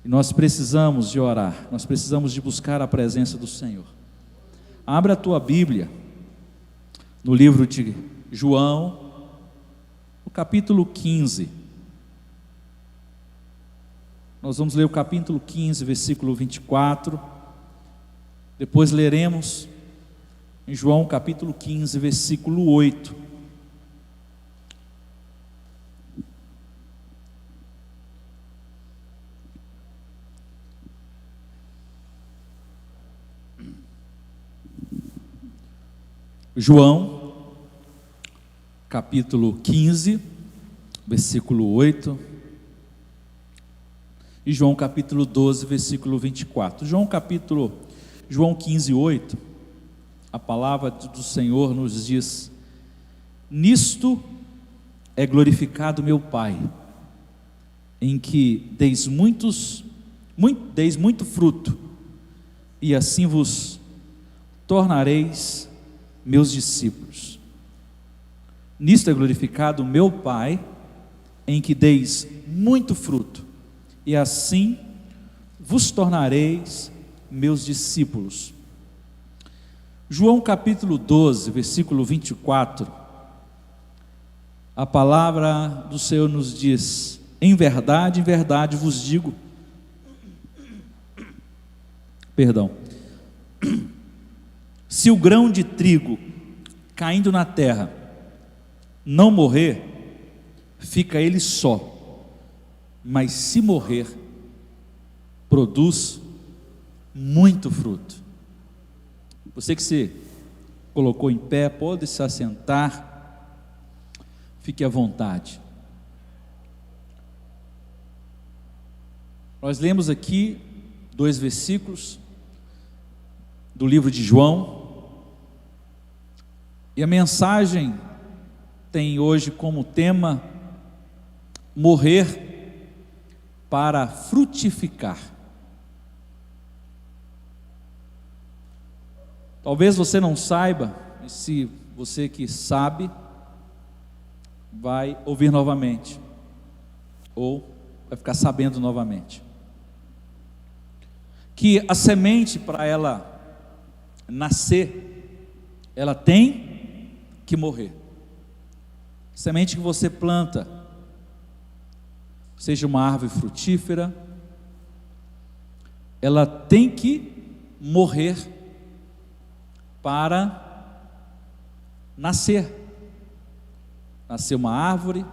E nós precisamos de orar, nós precisamos de buscar a presença do Senhor. Abre a tua Bíblia no livro de João, no capítulo 15. Nós vamos ler o capítulo 15, versículo 24. Depois leremos em João capítulo 15, versículo 8. João, capítulo 15, versículo 8, e João capítulo 12, versículo 24. João 15, 8, a palavra do Senhor nos diz: nisto é glorificado meu Pai, em que deis muito fruto, e assim vos tornareis meus discípulos. Nisto é glorificado o meu Pai, em que deis muito fruto, e assim vos tornareis meus discípulos. João capítulo 12, versículo 24, a palavra do Senhor nos diz: em verdade vos digo, se o grão de trigo caindo na terra não morrer, fica ele só, mas se morrer, produz muito fruto. Você que se colocou em pé, pode se assentar, fique à vontade. Nós lemos aqui 2 versículos do livro de João, e a mensagem tem hoje como tema: morrer para frutificar. Talvez você não saiba, e se você que sabe, vai ouvir novamente, ou vai ficar sabendo novamente, que a semente, para ela nascer, ela tem que morrer. Semente que você planta, seja uma árvore frutífera, ela tem que morrer para nascer uma árvore,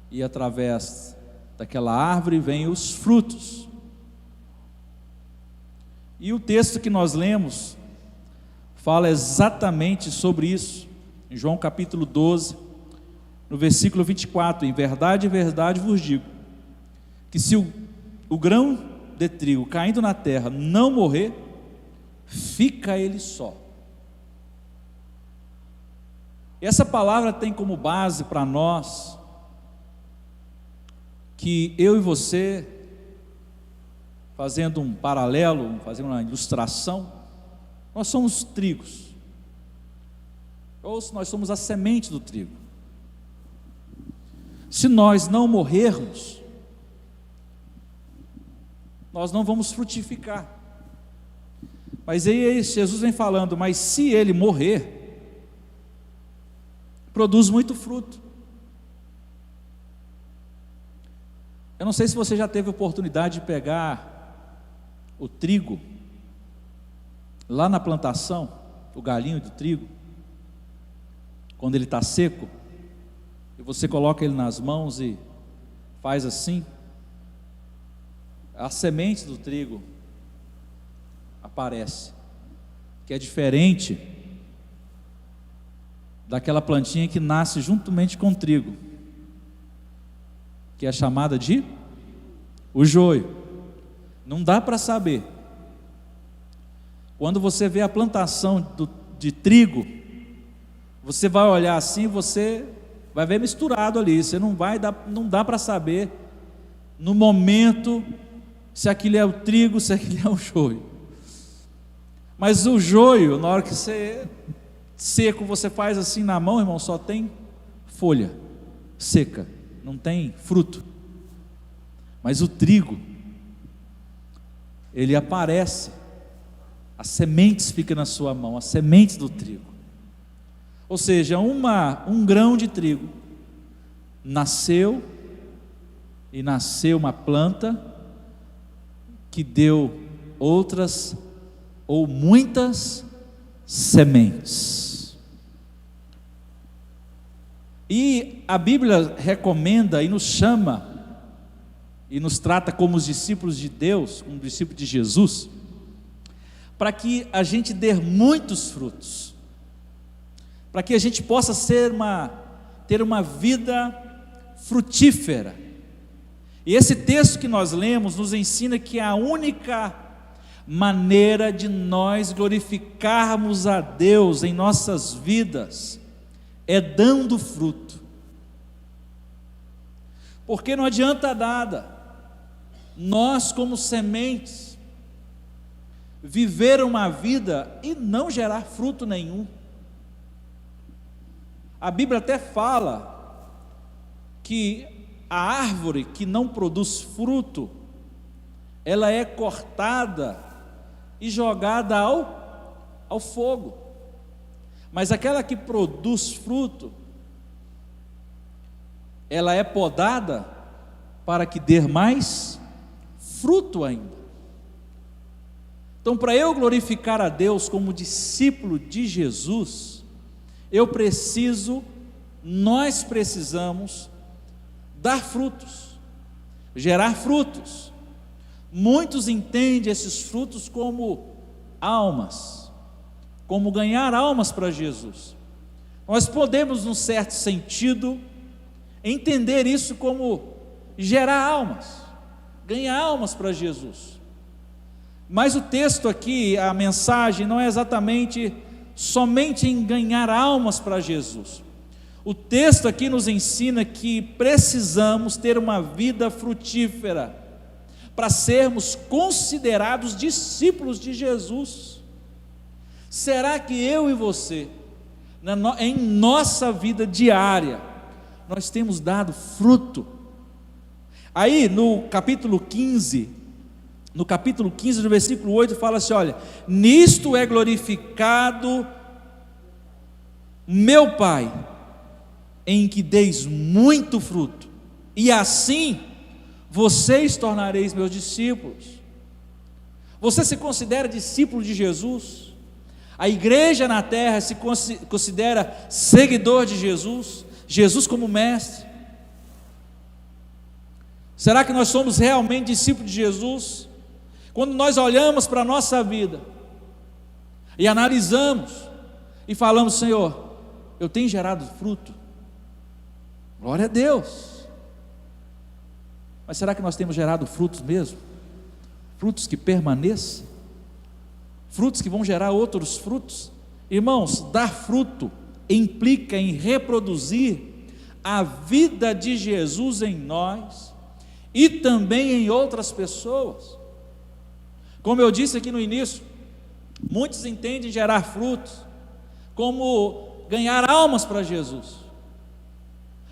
e através daquela árvore vêm os frutos. E o texto que nós lemos fala exatamente sobre isso, em João capítulo 12, no versículo 24: em verdade vos digo, que se o grão de trigo caindo na terra não morrer, fica ele só. E essa palavra tem como base para nós que eu e você, fazendo um paralelo, fazendo uma ilustração, nós somos trigos, ou nós somos a semente do trigo. Se nós não morrermos, nós não vamos frutificar. Mas aí Jesus vem falando: mas se ele morrer, produz muito fruto. Eu não sei se você já teve oportunidade de pegar o trigo lá na plantação, o galinho do trigo, quando ele está seco, e você coloca ele nas mãos e faz assim, a semente do trigo aparece, que é diferente daquela plantinha que nasce juntamente com o trigo, que é chamada de o joio. Não dá para saber. Quando você vê a plantação de trigo, você vai olhar assim, você vai ver misturado ali, você não dá para saber no momento se aquilo é o trigo, se aquilo é o joio. Mas o joio, na hora que você seco, você faz assim na mão, irmão, só tem folha seca, não tem fruto. Mas o trigo, ele aparece, as sementes ficam na sua mão, as sementes do trigo. Ou seja, um grão de trigo nasceu, e nasceu uma planta que deu outras ou muitas sementes. E a Bíblia recomenda e nos chama e nos trata como os discípulos de Deus, como discípulos de Jesus, para que a gente dê muitos frutos, para que a gente possa ter uma vida frutífera. E esse texto que nós lemos nos ensina que a única maneira de nós glorificarmos a Deus em nossas vidas é dando fruto. Porque não adianta nada nós, como sementes, viver uma vida e não gerar fruto nenhum. A Bíblia até fala que a árvore que não produz fruto, ela é cortada e jogada ao fogo. Mas aquela que produz fruto, ela é podada para que dê mais fruto ainda. Então, para eu glorificar a Deus como discípulo de Jesus, nós precisamos dar frutos, gerar frutos. Muitos entendem esses frutos como almas, como ganhar almas para Jesus. Nós podemos, num certo sentido, entender isso como gerar almas, ganhar almas para Jesus. Mas o texto aqui, a mensagem não é exatamente somente em ganhar almas para Jesus. O texto aqui nos ensina que precisamos ter uma vida frutífera para sermos considerados discípulos de Jesus. Será que eu e você, em nossa vida diária, nós temos dado fruto? Aí no capítulo 15, no versículo 8, fala assim: olha, nisto é glorificado meu Pai, em que deis muito fruto, e assim vocês tornareis meus discípulos. Você se considera discípulo de Jesus? A igreja na terra se considera seguidor de Jesus? Jesus como mestre? Será que nós somos realmente discípulos de Jesus? Quando nós olhamos para a nossa vida e analisamos e falamos: Senhor, eu tenho gerado fruto? Glória a Deus. Mas será que nós temos gerado frutos mesmo? Frutos que permaneçam? Frutos que vão gerar outros frutos? Irmãos, dar fruto implica em reproduzir a vida de Jesus em nós e também em outras pessoas. Como eu disse aqui no início, muitos entendem gerar frutos como ganhar almas para Jesus.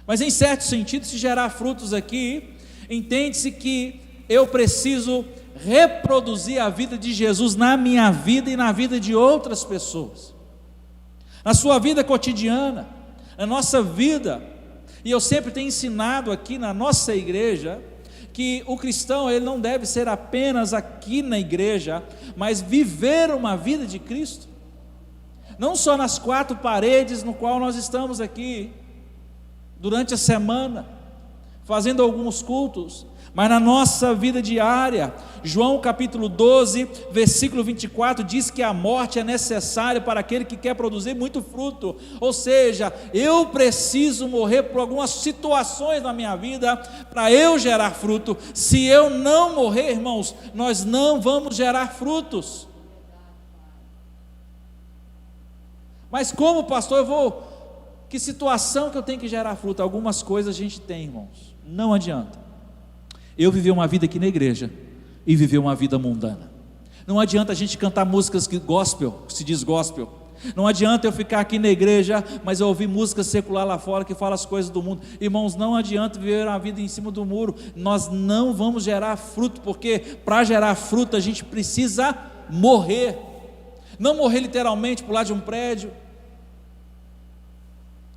Mas em certo sentido, se gerar frutos aqui, entende-se que eu preciso reproduzir a vida de Jesus na minha vida e na vida de outras pessoas, na sua vida cotidiana, na nossa vida. E eu sempre tenho ensinado aqui na nossa igreja que o cristão, ele não deve ser apenas aqui na igreja, mas viver uma vida de Cristo, não só nas quatro paredes no qual nós estamos aqui durante a semana, fazendo alguns cultos, mas na nossa vida diária. João capítulo 12, versículo 24 diz que a morte é necessária para aquele que quer produzir muito fruto. Ou seja, eu preciso morrer por algumas situações na minha vida para eu gerar fruto. Se eu não morrer, irmãos, nós não vamos gerar frutos. Mas como, pastor, que situação que eu tenho que gerar fruto? Algumas coisas a gente tem, irmãos, não adianta eu viver uma vida aqui na igreja e viver uma vida mundana. Não adianta a gente cantar músicas que se diz gospel, Não adianta eu ficar aqui na igreja, mas eu ouvir música secular lá fora que fala as coisas do mundo. Irmãos, não adianta viver a vida em cima do muro. Nós não vamos gerar fruto, porque para gerar fruto a gente precisa morrer. Não morrer literalmente, pular de um prédio,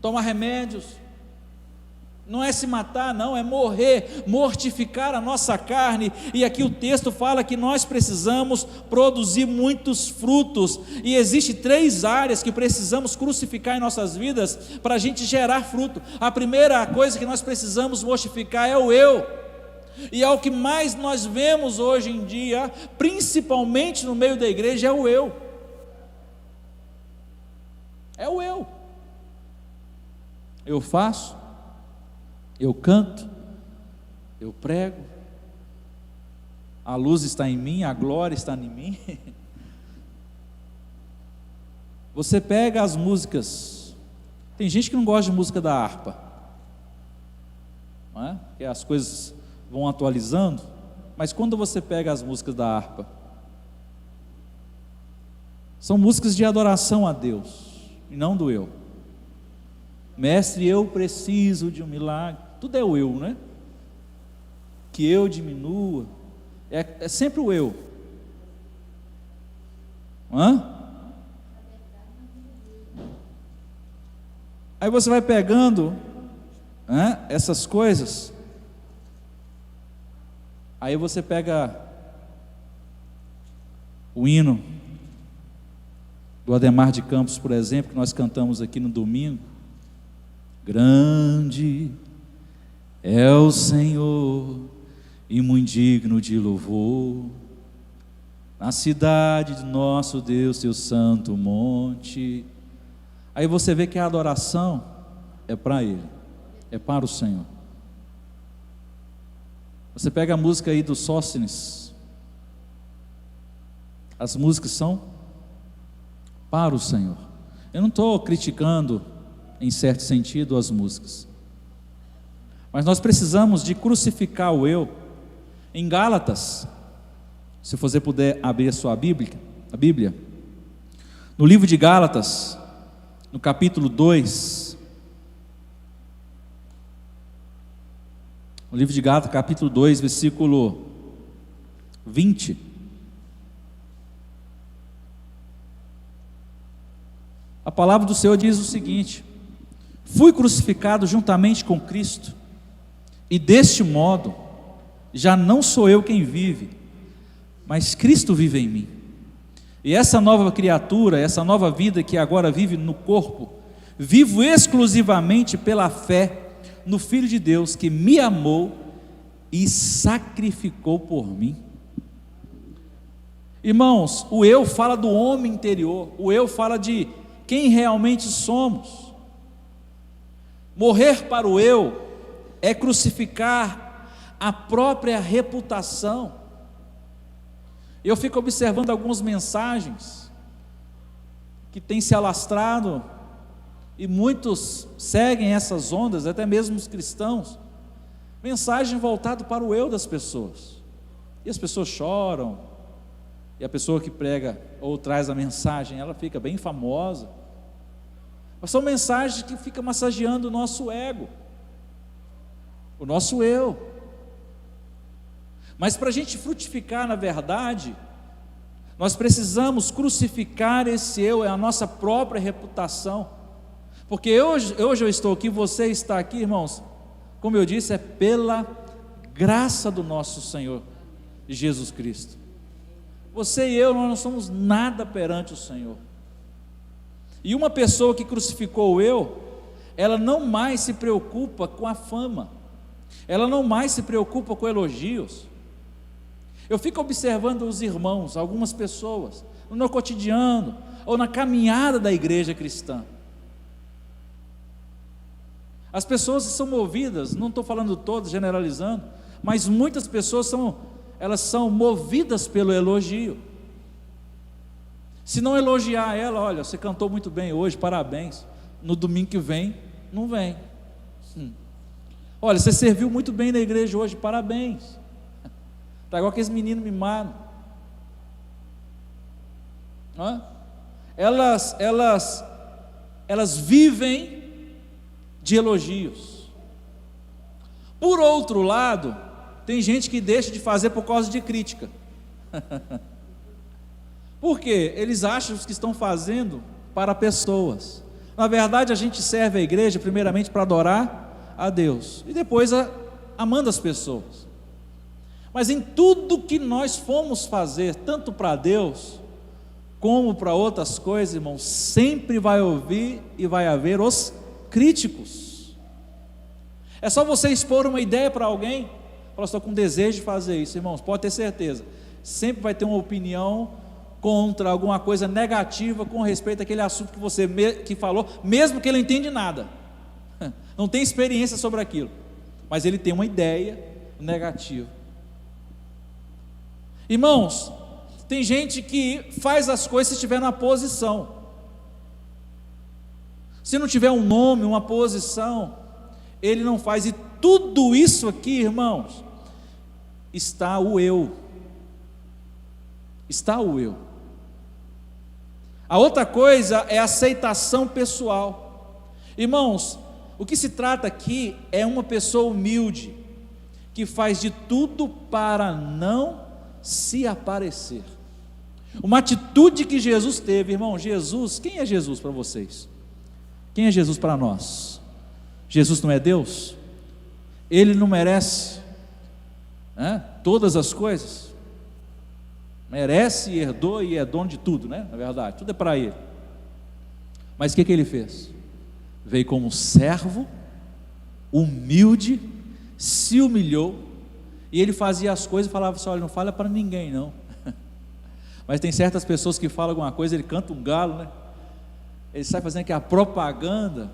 tomar remédios. Não é se matar, não, é morrer, mortificar a nossa carne. E aqui o texto fala que nós precisamos produzir muitos frutos. E existe 3 áreas que precisamos crucificar em nossas vidas para a gente gerar fruto. A primeira coisa que nós precisamos mortificar é o eu. E é o que mais nós vemos hoje em dia, principalmente no meio da igreja, é o eu. É o eu. Eu faço, eu canto, eu prego, a luz está em mim, a glória está em mim. Você pega as músicas, tem gente que não gosta de música da harpa, não é? Porque as coisas vão atualizando, mas quando você pega as músicas da harpa, são músicas de adoração a Deus, e não do eu. Mestre, eu preciso de um milagre. Tudo é o eu, né? Que eu diminua. É sempre o eu. Aí você vai pegando essas coisas. Aí você pega o hino do Ademar de Campos, por exemplo, que nós cantamos aqui no domingo. Grande é o Senhor e muito digno de louvor, na cidade de nosso Deus, seu santo monte. Aí você vê que a adoração é para Ele, é para o Senhor. Você pega a música aí do Sóstenes, as músicas são para o Senhor. Eu não estou criticando, em certo sentido, as músicas, mas nós precisamos de crucificar o eu. Em Gálatas, se você puder abrir a sua Bíblia, no livro de Gálatas, no capítulo 2, no livro de Gálatas, capítulo 2, versículo 20, a palavra do Senhor diz o seguinte: fui crucificado juntamente com Cristo, e deste modo, já não sou eu quem vive, mas Cristo vive em mim. E essa nova criatura, essa nova vida que agora vive no corpo, vivo exclusivamente pela fé no Filho de Deus, que me amou e sacrificou por mim. Irmãos, o eu fala do homem interior, o eu fala de quem realmente somos. Morrer para o eu é crucificar a própria reputação. Eu fico observando algumas mensagens que têm se alastrado, e muitos seguem essas ondas, até mesmo os cristãos, mensagem voltada para o eu das pessoas, e as pessoas choram, e a pessoa que prega ou traz a mensagem, ela fica bem famosa, mas são mensagens que ficam massageando o nosso ego, o nosso eu. Mas para a gente frutificar na verdade, nós precisamos crucificar esse eu, é a nossa própria reputação. Porque hoje eu estou aqui, você está aqui, irmãos, como eu disse, é pela graça do nosso Senhor Jesus Cristo. Você e eu, nós não somos nada perante o Senhor. E uma pessoa que crucificou o eu, ela não mais se preocupa com a fama, ela não mais se preocupa com elogios. Eu fico observando os irmãos, algumas pessoas, no meu cotidiano, ou na caminhada da igreja cristã. As pessoas são movidas, não estou falando todas, generalizando, mas muitas pessoas são movidas pelo elogio. Se não elogiar ela, olha, você cantou muito bem hoje, parabéns. No domingo que vem, não vem. Olha, você serviu muito bem na igreja hoje, parabéns. Está igual aqueles meninos mimados. elas vivem de elogios. Por outro lado, tem gente que deixa de fazer por causa de crítica. Por quê? Eles acham que estão fazendo para pessoas. Na verdade, a gente serve a igreja primeiramente para adorar a Deus e depois amando as pessoas. Mas em tudo que nós formos fazer, tanto para Deus como para outras coisas, irmãos, sempre vai ouvir e vai haver os críticos. É só você expor uma ideia para alguém, falar, estou com desejo de fazer isso, irmãos, pode ter certeza, sempre vai ter uma opinião contra alguma coisa negativa com respeito àquele assunto que você que falou, mesmo que ele não entende nada, não tem experiência sobre aquilo, mas ele tem uma ideia negativa. Irmãos, tem gente que faz as coisas se estiver numa posição. Se não tiver um nome, uma posição, ele não faz. E tudo isso aqui, irmãos, está o eu. Está o eu. A outra coisa é a aceitação pessoal. Irmãos, o que se trata aqui é uma pessoa humilde, que faz de tudo para não se aparecer. Uma atitude que Jesus teve, irmão. Jesus, quem é Jesus para vocês? Quem é Jesus para nós? Jesus não é Deus? Ele não merece todas as coisas? Merece, herdou e é dono de tudo, né? Na verdade, tudo é para Ele. Mas o que Ele fez? Veio como servo, humilde, se humilhou, e Ele fazia as coisas e falava assim, olha, não fala para ninguém não. Mas tem certas pessoas que falam alguma coisa, ele canta um galo, né? Ele sai fazendo aqui a propaganda,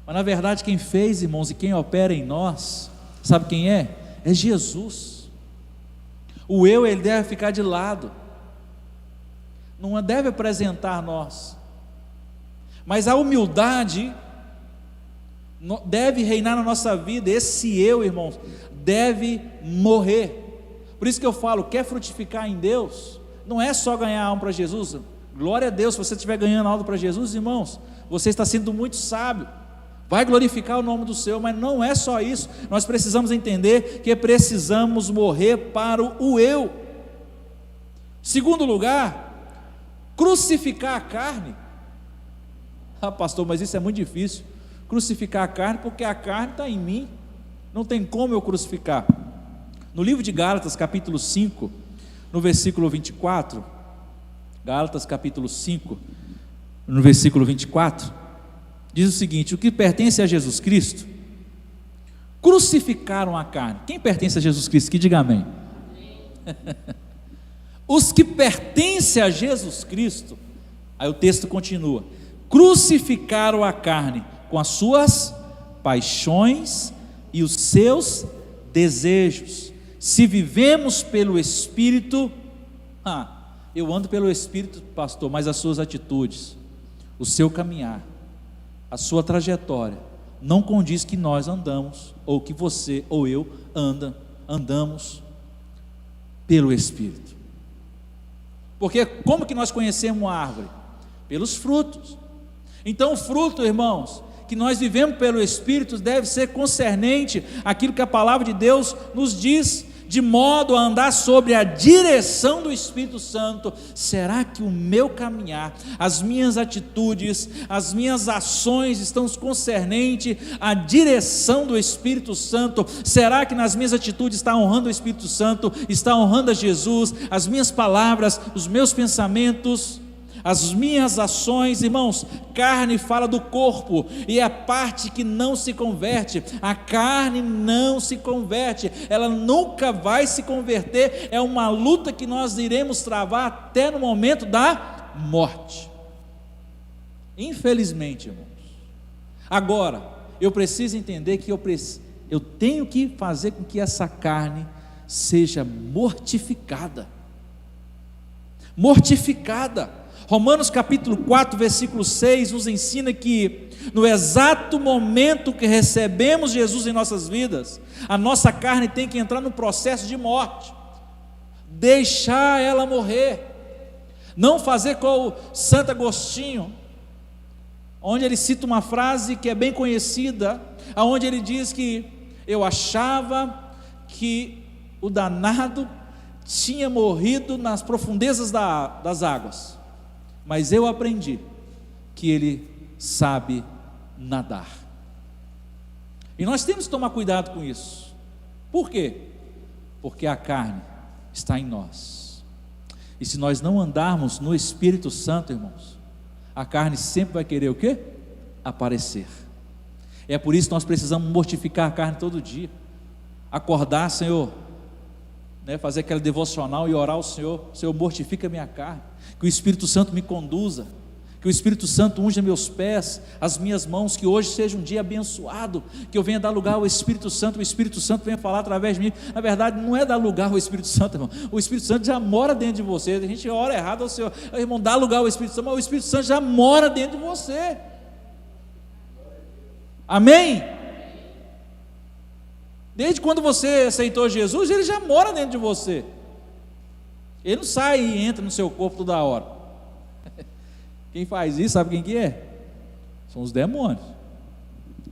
mas na verdade quem fez, irmãos, e quem opera em nós, sabe quem é? É Jesus. O eu, ele deve ficar de lado, não deve apresentar nós, mas a humildade deve reinar na nossa vida. Esse eu, irmãos, deve morrer. Por isso que eu falo, quer frutificar em Deus, não é só ganhar alma para Jesus. Glória a Deus, se você estiver ganhando alma para Jesus, irmãos, você está sendo muito sábio, vai glorificar o nome do Senhor, mas não é só isso. Nós precisamos entender que precisamos morrer para o eu. Segundo lugar, crucificar a carne. Pastor, mas isso é muito difícil, crucificar a carne, porque a carne está em mim, não tem como eu crucificar. No livro de Gálatas, capítulo 5, no versículo 24, Gálatas capítulo 5, no versículo 24, diz o seguinte: o que pertence a Jesus Cristo, crucificaram a carne. Quem pertence a Jesus Cristo? Que diga amém. Os que pertencem a Jesus Cristo, aí o texto continua, crucificaram a carne com as suas paixões e os seus desejos. Se vivemos pelo Espírito, eu ando pelo Espírito, pastor, mas as suas atitudes, o seu caminhar, a sua trajetória, não condiz que nós andamos, ou que você ou eu andamos pelo Espírito. Porque como que nós conhecemos uma árvore? Pelos frutos. Então o fruto, irmãos, que nós vivemos pelo Espírito, deve ser concernente àquilo que a palavra de Deus nos diz, de modo a andar sobre a direção do Espírito Santo. Será que o meu caminhar, as minhas atitudes, as minhas ações estão concernentes à direção do Espírito Santo? Será que nas minhas atitudes está honrando o Espírito Santo, está honrando a Jesus, as minhas palavras, os meus pensamentos, as minhas ações? Irmãos, carne fala do corpo, e é a parte que não se converte. A carne não se converte, ela nunca vai se converter. É uma luta que nós iremos travar até no momento da morte, infelizmente, irmãos. Agora, eu preciso entender que eu tenho que fazer com que essa carne seja mortificada. Romanos capítulo 4, versículo 6 nos ensina que no exato momento que recebemos Jesus em nossas vidas, a nossa carne tem que entrar no processo de morte, deixar ela morrer. Não fazer com o Santo Agostinho, onde ele cita uma frase que é bem conhecida, onde ele diz que eu achava que o danado tinha morrido nas profundezas das águas, mas eu aprendi que ele sabe nadar. E nós temos que tomar cuidado com isso. Por quê? Porque a carne está em nós, e se nós não andarmos no Espírito Santo, irmãos, a carne sempre vai querer o quê? Aparecer. É por isso que nós precisamos mortificar a carne todo dia, acordar, Senhor, fazer aquela devocional e orar ao Senhor: Senhor, mortifica a minha carne, que o Espírito Santo me conduza, que o Espírito Santo unja meus pés, as minhas mãos, que hoje seja um dia abençoado, que eu venha dar lugar ao Espírito Santo, o Espírito Santo venha falar através de mim. Na verdade não é dar lugar ao Espírito Santo, irmão, o Espírito Santo já mora dentro de você. A gente ora errado ao Senhor: irmão, dá lugar ao Espírito Santo, mas o Espírito Santo já mora dentro de você. Amém? Desde quando você aceitou Jesus, ele já mora dentro de você. Ele não sai e entra no seu corpo toda hora. Quem faz isso, sabe quem que é? São os demônios.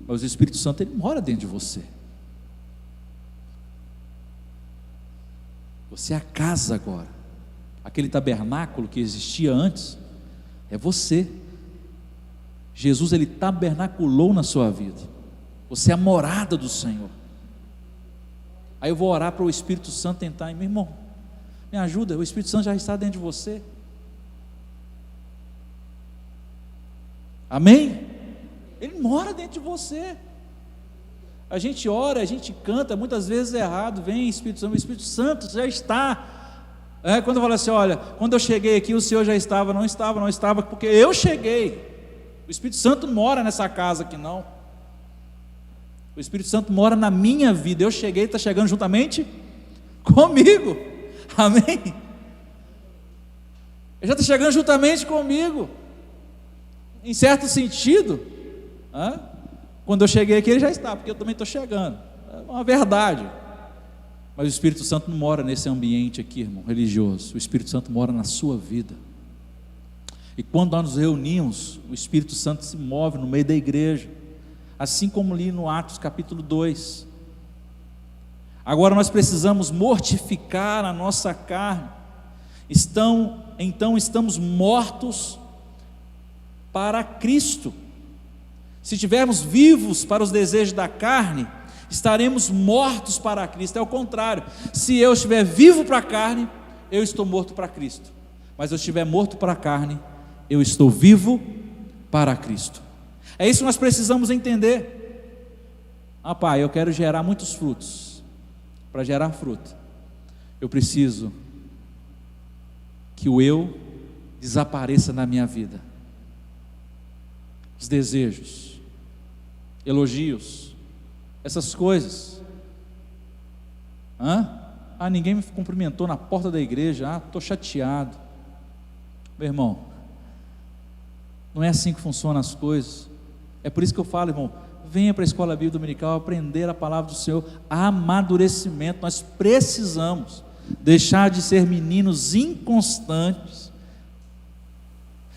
Mas o Espírito Santo, ele mora dentro de você. Você é a casa agora. Aquele tabernáculo que existia antes é você. Jesus, ele tabernaculou na sua vida. Você é a morada do Senhor. Aí eu vou orar para o Espírito Santo tentar, meu irmão, me ajuda, o Espírito Santo já está dentro de você. Amém? Ele mora dentro de você. A gente ora, a gente canta, muitas vezes é errado, vem Espírito Santo, o Espírito Santo já está. Quando eu falo assim, olha, quando eu cheguei aqui o Senhor já estava, não estava, porque eu cheguei. O Espírito Santo mora nessa casa aqui não. O Espírito Santo mora na minha vida. Eu cheguei, está chegando juntamente comigo. Amém? Ele já está chegando juntamente comigo. Em certo sentido, quando eu cheguei aqui ele já está, porque eu também estou chegando. É uma verdade. Mas o Espírito Santo não mora nesse ambiente aqui, irmão, religioso. O Espírito Santo mora na sua vida. E quando nós nos reunimos, o Espírito Santo se move no meio da igreja, assim como li no Atos capítulo 2. Agora nós precisamos mortificar a nossa carne. Então estamos mortos para Cristo. Se estivermos vivos para os desejos da carne, estaremos mortos para Cristo. É o contrário, se eu estiver vivo para a carne, eu estou morto para Cristo. Mas se eu estiver morto para a carne, eu estou vivo para Cristo. É isso que nós precisamos entender. Pai, eu quero gerar muitos frutos. Para gerar fruto, eu preciso que o eu desapareça na minha vida. Os desejos, elogios, essas coisas. Ninguém me cumprimentou na porta da igreja. Estou chateado. Meu irmão, não é assim que funcionam as coisas. É por isso que eu falo, irmão, venha para a escola bíblica dominical aprender a palavra do Senhor. Amadurecimento. Nós precisamos deixar de ser meninos inconstantes,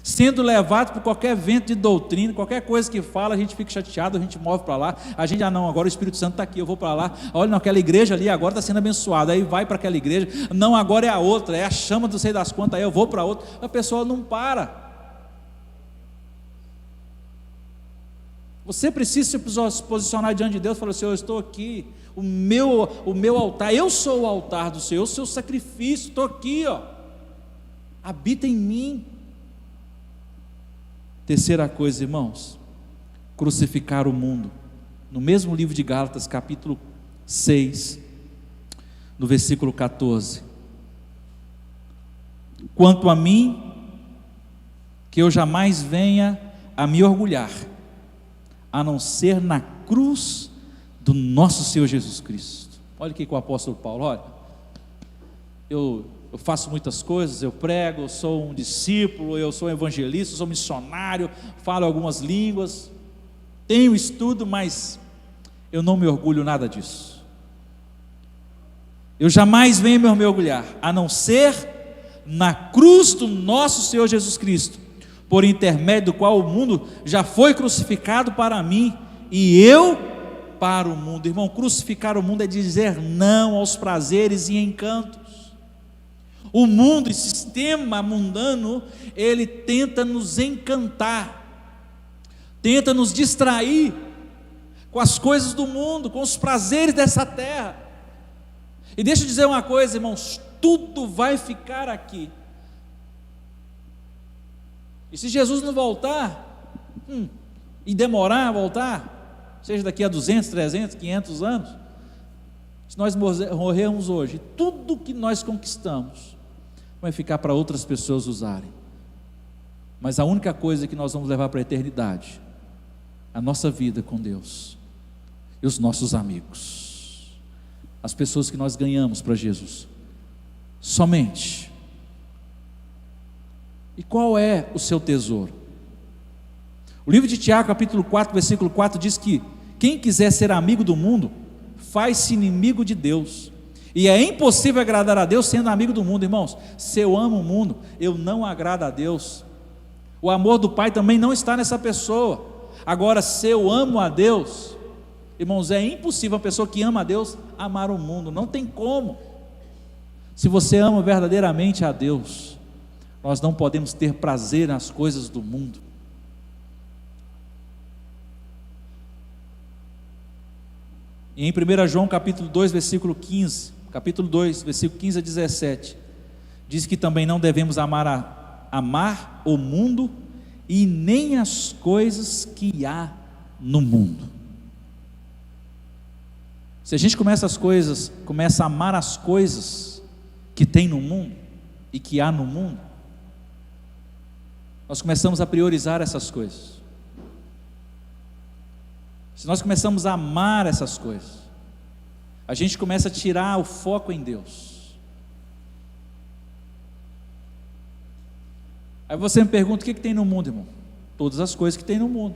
sendo levados por qualquer vento de doutrina, qualquer coisa que fala, a gente fica chateado, a gente move para lá, a gente, não, agora o Espírito Santo está aqui, eu vou para lá, olha, naquela igreja ali, agora está sendo abençoado, aí vai para aquela igreja, não, agora é a outra, é a chama do sei das quantas, aí eu vou para outra, a pessoa não para. Você precisa se posicionar diante de Deus e falar: Senhor, eu estou aqui, o meu altar, eu sou o altar do Senhor, o seu sacrifício, estou aqui, habita em mim. Terceira coisa, irmãos, crucificar o mundo. No mesmo livro de Gálatas, capítulo 6, no versículo 14: quanto a mim, que eu jamais venha a me orgulhar, a não ser na cruz do nosso Senhor Jesus Cristo. Olha aqui com o apóstolo Paulo, olha, eu faço muitas coisas, eu prego, eu sou um discípulo, eu sou um evangelista, eu sou missionário, falo algumas línguas, tenho estudo, mas eu não me orgulho nada disso. Eu jamais venho me orgulhar, a não ser na cruz do nosso Senhor Jesus Cristo, por intermédio do qual o mundo já foi crucificado para mim e eu para o mundo. Irmão, crucificar o mundo é dizer não aos prazeres e encantos. O mundo, esse sistema mundano, ele tenta nos encantar, tenta nos distrair com as coisas do mundo, com os prazeres dessa terra. E deixa eu dizer uma coisa, irmãos, tudo vai ficar aqui. E se Jesus não voltar, e demorar a voltar, seja daqui a 200, 300, 500 anos, se nós morrermos hoje, tudo que nós conquistamos vai ficar para outras pessoas usarem. Mas a única coisa que nós vamos levar para a eternidade, a nossa vida com Deus e os nossos amigos, as pessoas que nós ganhamos para Jesus, somente. E qual é o seu tesouro? O livro de Tiago, capítulo 4, versículo 4 diz que quem quiser ser amigo do mundo, faz-se inimigo de Deus, e é impossível agradar a Deus sendo amigo do mundo. Irmãos, se eu amo o mundo, eu não agrado a Deus. O amor do Pai também não está nessa pessoa. Agora, se eu amo a Deus, irmãos, é impossível uma pessoa que ama a Deus amar o mundo, não tem como. Se você ama verdadeiramente a Deus, nós não podemos ter prazer nas coisas do mundo. E em 1 João capítulo 2, versículo 15, capítulo 2, versículo 15 a 17, diz que também não devemos amar o mundo e nem as coisas que há no mundo. Se a gente começa a amar as coisas que tem no mundo e que há no mundo, nós começamos a priorizar essas coisas. Se nós começamos a amar essas coisas, a gente começa a tirar o foco em Deus. Aí você me pergunta: o que tem no mundo, irmão? Todas as coisas que tem no mundo.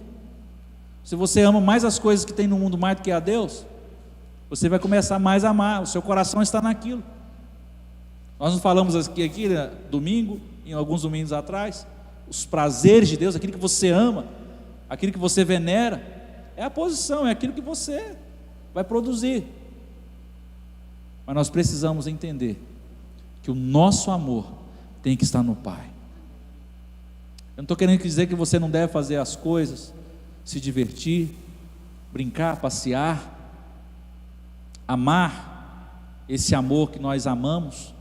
Se você ama mais as coisas que tem no mundo mais do que a Deus, você vai começar mais a amar, o seu coração está naquilo. Nós não falamos aqui né, domingo, em alguns domingos atrás, os prazeres de Deus, aquilo que você ama, aquilo que você venera, é a posição, é aquilo que você vai produzir. Mas nós precisamos entender que o nosso amor tem que estar no Pai. Eu não estou querendo dizer que você não deve fazer as coisas, se divertir, brincar, passear, amar esse amor que nós amamos,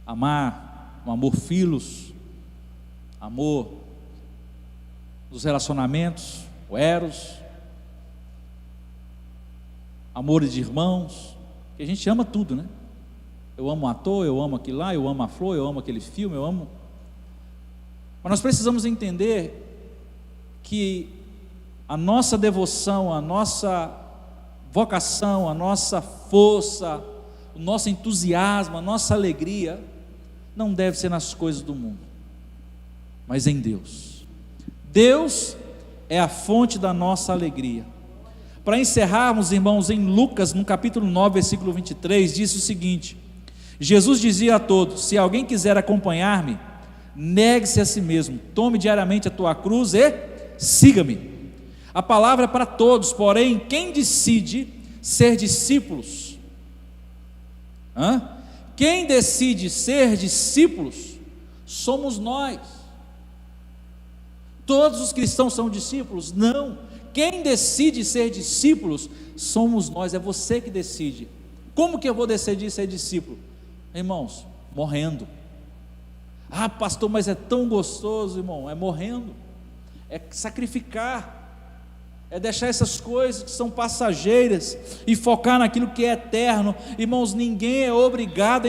amar o amor filos, amor dos relacionamentos, o eros, amor de irmãos, que a gente ama tudo, né? Eu amo o ator, eu amo aquilo lá, eu amo a flor, eu amo aquele filme, eu amo. Mas nós precisamos entender que a nossa devoção, a nossa vocação, a nossa força, o nosso entusiasmo, a nossa alegria, não deve ser nas coisas do mundo, mas em Deus. Deus é a fonte da nossa alegria. Para encerrarmos, irmãos, em Lucas, no capítulo 9, versículo 23, diz o seguinte: Jesus dizia a todos: se alguém quiser acompanhar-me, negue-se a si mesmo, tome diariamente a tua cruz e siga-me. A palavra é para todos, porém, quem decide ser discípulos? Quem decide ser discípulos somos nós. Todos os cristãos são discípulos? Não. Quem decide ser discípulos somos nós, é você que decide. Como que eu vou decidir ser discípulo? Irmãos, morrendo. Ah, pastor, mas é tão gostoso, irmão. É morrendo, é sacrificar, é deixar essas coisas que são passageiras e focar naquilo que é eterno. Irmãos, ninguém é obrigado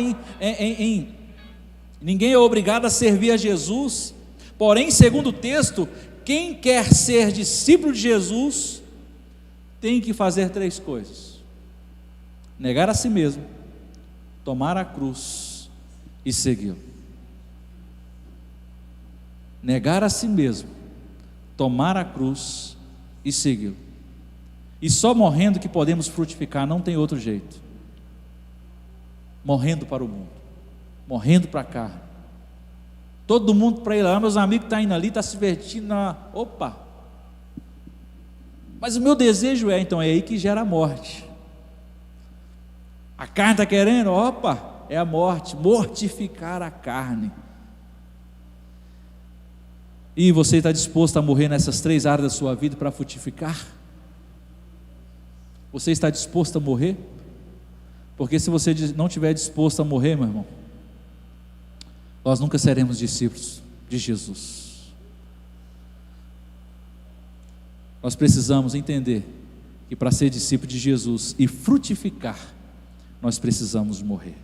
ninguém é obrigado a servir a Jesus. Porém, segundo o texto, quem quer ser discípulo de Jesus tem que fazer 3 coisas: negar a si mesmo, tomar a cruz e segui-lo. Negar a si mesmo, tomar a cruz e segui-lo. E só morrendo que podemos frutificar, não tem outro jeito. Morrendo para o mundo, morrendo para a carne, Todo mundo para ir lá, meus amigos estão indo ali, estão se divertindo. Opa! Mas o meu desejo então é aí que gera a morte. A carne está querendo, opa, é a morte, mortificar a carne. E você está disposto a morrer nessas 3 áreas da sua vida para frutificar? Você está disposto a morrer? Porque se você não estiver disposto a morrer, meu irmão, nós nunca seremos discípulos de Jesus. Nós precisamos entender que para ser discípulo de Jesus e frutificar, nós precisamos morrer.